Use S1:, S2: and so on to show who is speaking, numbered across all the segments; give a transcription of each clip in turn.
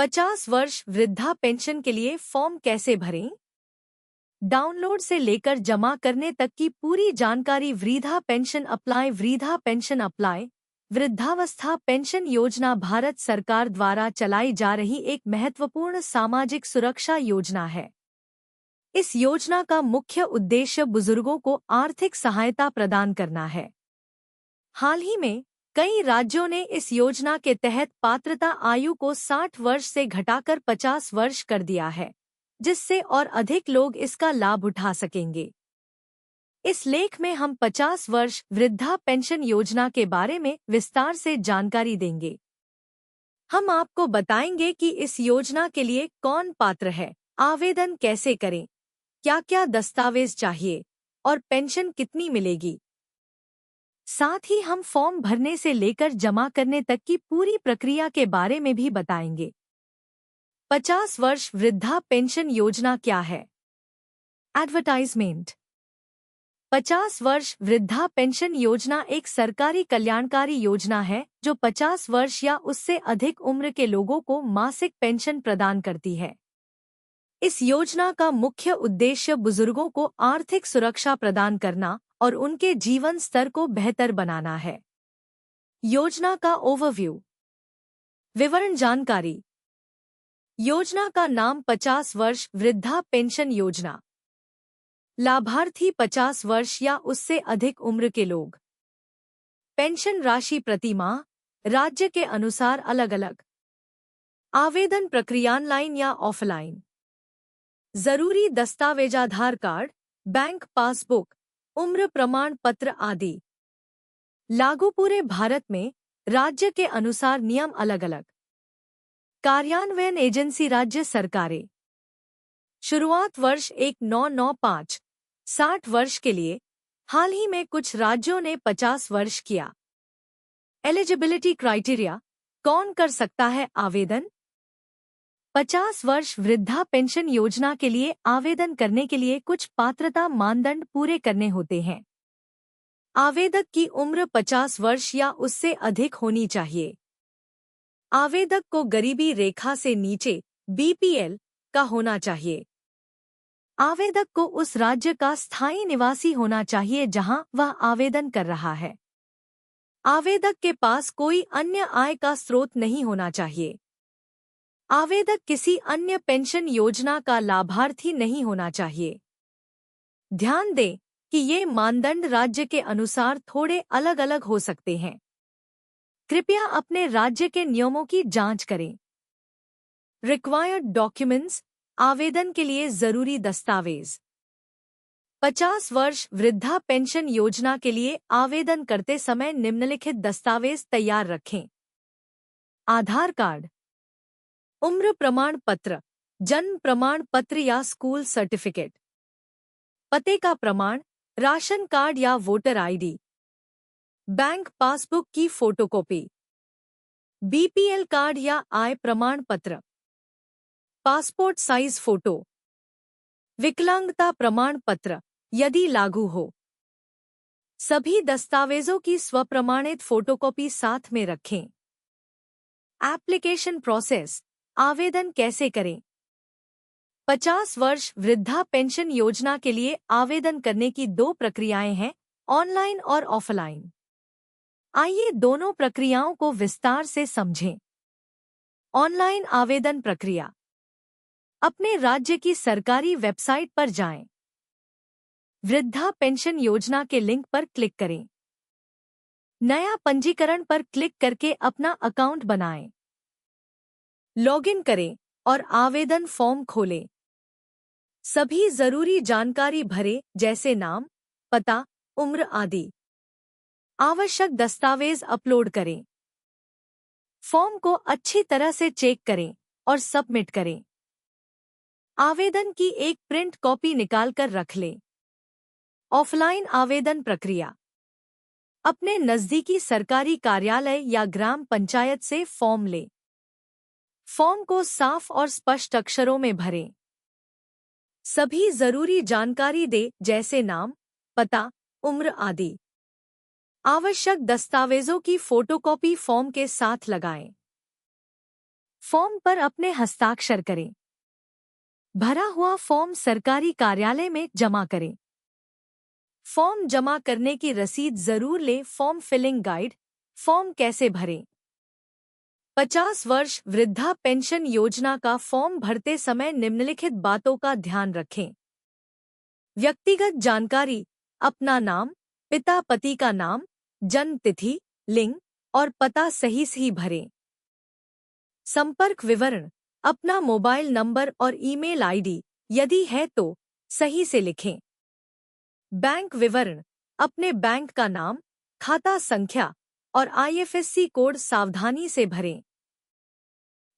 S1: 50 वर्ष वृद्धा पेंशन के लिए फॉर्म कैसे भरें? डाउनलोड से लेकर जमा करने तक की पूरी जानकारी वृद्धा पेंशन अप्लाई वृद्धावस्था पेंशन योजना भारत सरकार द्वारा चलाई जा रही एक महत्वपूर्ण सामाजिक सुरक्षा योजना है। इस योजना का मुख्य उद्देश्य बुजुर्गों को आर्थिक सहायता प्रदान करना है। हाल ही में कई राज्यों ने इस योजना के तहत पात्रता आयु को 60 वर्ष से घटाकर 50 वर्ष कर दिया है, जिससे और अधिक लोग इसका लाभ उठा सकेंगे। इस लेख में हम 50 वर्ष वृद्धा पेंशन योजना के बारे में विस्तार से जानकारी देंगे। हम आपको बताएंगे कि इस योजना के लिए कौन पात्र है, आवेदन कैसे करें, क्या-क्या दस्तावेज चाहिए और पेंशन कितनी मिलेगी। साथ ही हम फॉर्म भरने से लेकर जमा करने तक की पूरी प्रक्रिया के बारे में भी बताएंगे। 50 वर्ष वृद्धा पेंशन योजना क्या है? एडवर्टाइजमेंट। 50 वर्ष वृद्धा पेंशन योजना एक सरकारी कल्याणकारी योजना है जो 50 वर्ष या उससे अधिक उम्र के लोगों को मासिक पेंशन प्रदान करती है। इस योजना का मुख्य उद्देश्य बुजुर्गों को आर्थिक सुरक्षा प्रदान करना और उनके जीवन स्तर को बेहतर बनाना है। योजना का ओवरव्यू। विवरण जानकारी। योजना का नाम 50 वर्ष वृद्धा पेंशन योजना। लाभार्थी 50 वर्ष या उससे अधिक उम्र के लोग। पेंशन राशि प्रति माह राज्य के अनुसार अलग अलग। आवेदन प्रक्रिया ऑनलाइन या ऑफलाइन। जरूरी दस्तावेज आधार कार्ड, बैंक पासबुक, उम्र प्रमाण पत्र आदि। लागू पूरे भारत में राज्य के अनुसार नियम अलग अलग। कार्यान्वयन एजेंसी राज्य सरकारें। शुरुआत वर्ष 1995 60 वर्ष के लिए। हाल ही में कुछ राज्यों ने 50 वर्ष किया। Eligibility criteria. कौन कर सकता है आवेदन? 50 वर्ष वृद्धा पेंशन योजना के लिए आवेदन करने के लिए कुछ पात्रता मानदंड पूरे करने होते हैं। आवेदक की उम्र 50 वर्ष या उससे अधिक होनी चाहिए। आवेदक को गरीबी रेखा से नीचे बीपीएल का होना चाहिए। आवेदक को उस राज्य का स्थायी निवासी होना चाहिए जहां वह आवेदन कर रहा है। आवेदक के पास कोई अन्य आय का स्रोत नहीं होना चाहिए। आवेदक किसी अन्य पेंशन योजना का लाभार्थी नहीं होना चाहिए। ध्यान दें कि ये मानदंड राज्य के अनुसार थोड़े अलग-अलग हो सकते हैं। कृपया अपने राज्य के नियमों की जांच करें। Required documents. आवेदन के लिए जरूरी दस्तावेज। 50 वर्ष वृद्धा पेंशन योजना के लिए आवेदन करते समय निम्नलिखित दस्तावेज तैयार रखें। आधार कार्ड, उम्र प्रमाण पत्र, जन्म प्रमाण पत्र या स्कूल सर्टिफिकेट, पते का प्रमाण, राशन कार्ड या वोटर आईडी, बैंक पासबुक की फोटोकॉपी, बीपीएल कार्ड या आय प्रमाण पत्र, पासपोर्ट साइज फोटो, विकलांगता प्रमाण पत्र यदि लागू हो। सभी दस्तावेजों की स्वप्रमाणित फोटोकॉपी साथ में रखें। Application process. आवेदन कैसे करें? 50 वर्ष वृद्धा पेंशन योजना के लिए आवेदन करने की दो प्रक्रियाएं हैं, ऑनलाइन और ऑफलाइन। आइए दोनों प्रक्रियाओं को विस्तार से समझें। ऑनलाइन आवेदन प्रक्रिया। अपने राज्य की सरकारी वेबसाइट पर जाएं। वृद्धा पेंशन योजना के लिंक पर क्लिक करें। नया पंजीकरण पर क्लिक करके अपना अकाउंट बनाएं। लॉगिन करें और आवेदन फॉर्म खोलें। सभी जरूरी जानकारी भरें जैसे नाम, पता, उम्र आदि। आवश्यक दस्तावेज अपलोड करें। फॉर्म को अच्छी तरह से चेक करें और सबमिट करें। आवेदन की एक प्रिंट कॉपी निकालकर रख लें। ऑफलाइन आवेदन प्रक्रिया। अपने नजदीकी सरकारी कार्यालय या ग्राम पंचायत से फॉर्म लें। फॉर्म को साफ और स्पष्ट अक्षरों में भरें। सभी जरूरी जानकारी दें जैसे नाम, पता, उम्र आदि। आवश्यक दस्तावेजों की फोटोकॉपी फॉर्म के साथ लगाएं। फॉर्म पर अपने हस्ताक्षर करें। भरा हुआ फॉर्म सरकारी कार्यालय में जमा करें। फॉर्म जमा करने की रसीद जरूर लें। Form filling guide. फॉर्म कैसे भरें? 50 वर्ष वृद्धा पेंशन योजना का फॉर्म भरते समय निम्नलिखित बातों का ध्यान रखें। व्यक्तिगत जानकारी, अपना नाम, पिता पति का नाम, जन्म तिथि, लिंग और पता सही भरें। संपर्क विवरण, अपना मोबाइल नंबर और ईमेल आईडी यदि है तो सही से लिखें। बैंक विवरण, अपने बैंक का नाम, खाता संख्या और आईएफएससी कोड सावधानी से भरें।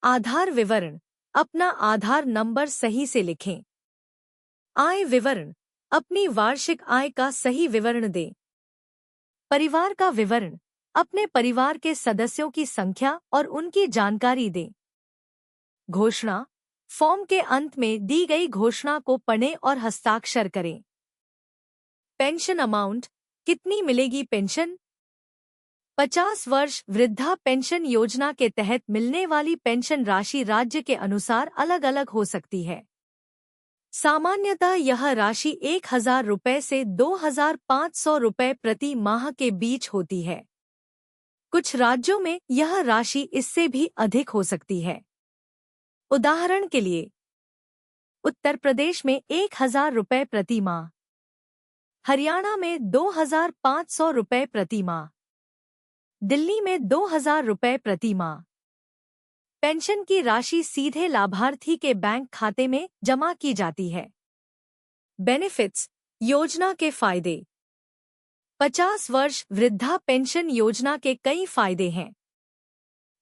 S1: आधार विवरण, अपना आधार नंबर सही से लिखें। आय विवरण, अपनी वार्षिक आय का सही विवरण दें। परिवार का विवरण, अपने परिवार के सदस्यों की संख्या और उनकी जानकारी दें। घोषणा, फॉर्म के अंत में दी गई घोषणा को पढ़ें और हस्ताक्षर करें। पेंशन अमाउंट, कितनी मिलेगी पेंशन? 50 वर्ष वृद्धा पेंशन योजना के तहत मिलने वाली पेंशन राशि राज्य के अनुसार अलग अलग हो सकती है। सामान्यतः यह राशि 1,000 रुपये से 2,500 रुपये प्रति माह के बीच होती है। कुछ राज्यों में यह राशि इससे भी अधिक हो सकती है। उदाहरण के लिए, उत्तर प्रदेश में 1,000 रुपये प्रति माह, हरियाणा में 2,500 रुपये प्रति माह, दिल्ली में 2,000 रुपये प्रति माह। पेंशन की राशि सीधे लाभार्थी के बैंक खाते में जमा की जाती है। बेनिफिट्स, योजना के फायदे। 50 वर्ष वृद्धा पेंशन योजना के कई फायदे हैं।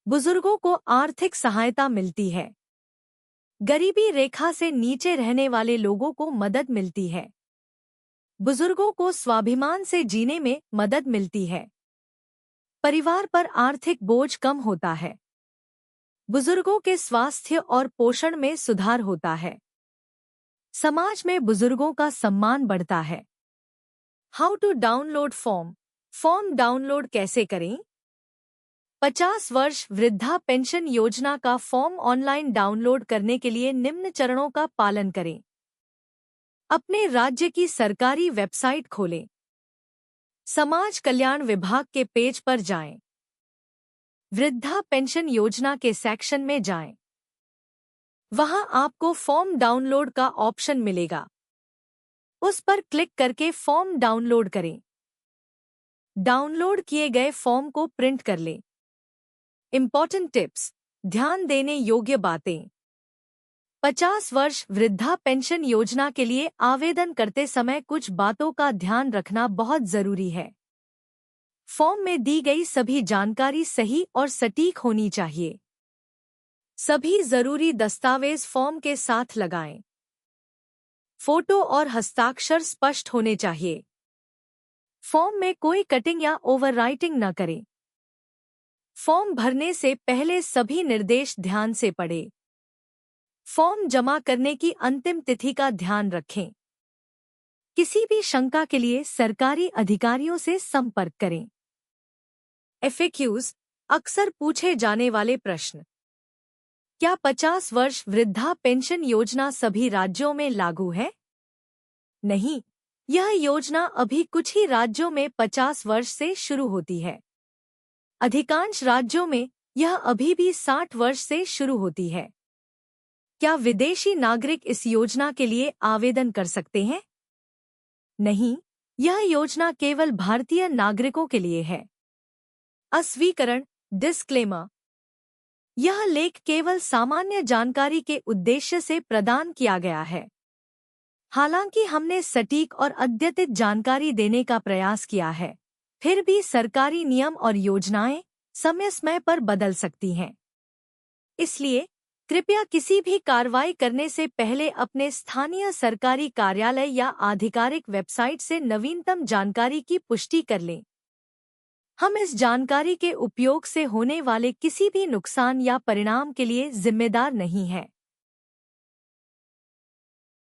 S1: बुजुर्गों को आर्थिक सहायता मिलती है। गरीबी रेखा से नीचे रहने वाले लोगों को मदद मिलती है। बुजुर्गों को स्वाभिमान से जीने में मदद मिलती है। परिवार पर आर्थिक बोझ कम होता है। बुजुर्गों के स्वास्थ्य और पोषण में सुधार होता है। समाज में बुजुर्गों का सम्मान बढ़ता है। How to download form. Form download कैसे करें? 50 वर्ष वृद्धा पेंशन योजना का फॉर्म ऑनलाइन डाउनलोड करने के लिए निम्न चरणों का पालन करें। अपने राज्य की सरकारी वेबसाइट खोलें। समाज कल्याण विभाग के पेज पर जाएं। वृद्धा पेंशन योजना के सेक्शन में जाएं। वहां आपको फॉर्म डाउनलोड का ऑप्शन मिलेगा। उस पर क्लिक करके फॉर्म डाउनलोड करें। डाउनलोड किए गए फॉर्म को प्रिंट कर लें। इम्पॉर्टेंट टिप्स, ध्यान देने योग्य बातें। 50 वर्ष वृद्धा पेंशन योजना के लिए आवेदन करते समय कुछ बातों का ध्यान रखना बहुत जरूरी है। फॉर्म में दी गई सभी जानकारी सही और सटीक होनी चाहिए। सभी जरूरी दस्तावेज फॉर्म के साथ लगाएं। फोटो और हस्ताक्षर स्पष्ट होने चाहिए। फॉर्म में कोई कटिंग या ओवरराइटिंग न करें। फॉर्म भरने से पहले सभी निर्देश ध्यान से पढ़ें। फॉर्म जमा करने की अंतिम तिथि का ध्यान रखें। किसी भी शंका के लिए सरकारी अधिकारियों से संपर्क करें। FAQs, अक्सर पूछे जाने वाले प्रश्न। क्या 50 वर्ष वृद्धा पेंशन योजना सभी राज्यों में लागू है? नहीं, यह योजना अभी कुछ ही राज्यों में 50 वर्ष से शुरू होती है। अधिकांश राज्यों में यह अभी भी 60 वर्ष से शुरू होती है। क्या विदेशी नागरिक इस योजना के लिए आवेदन कर सकते हैं? नहीं, यह योजना केवल भारतीय नागरिकों के लिए है। अस्वीकरण, डिस्क्लेमर। यह लेख केवल सामान्य जानकारी के उद्देश्य से प्रदान किया गया है। हालांकि हमने सटीक और अद्यतित जानकारी देने का प्रयास किया है, फिर भी सरकारी नियम और योजनाएं समय समय पर बदल सकती हैं। इसलिए कृपया किसी भी कार्रवाई करने से पहले अपने स्थानीय सरकारी कार्यालय या आधिकारिक वेबसाइट से नवीनतम जानकारी की पुष्टि कर लें। हम इस जानकारी के उपयोग से होने वाले किसी भी नुकसान या परिणाम के लिए जिम्मेदार नहीं हैं।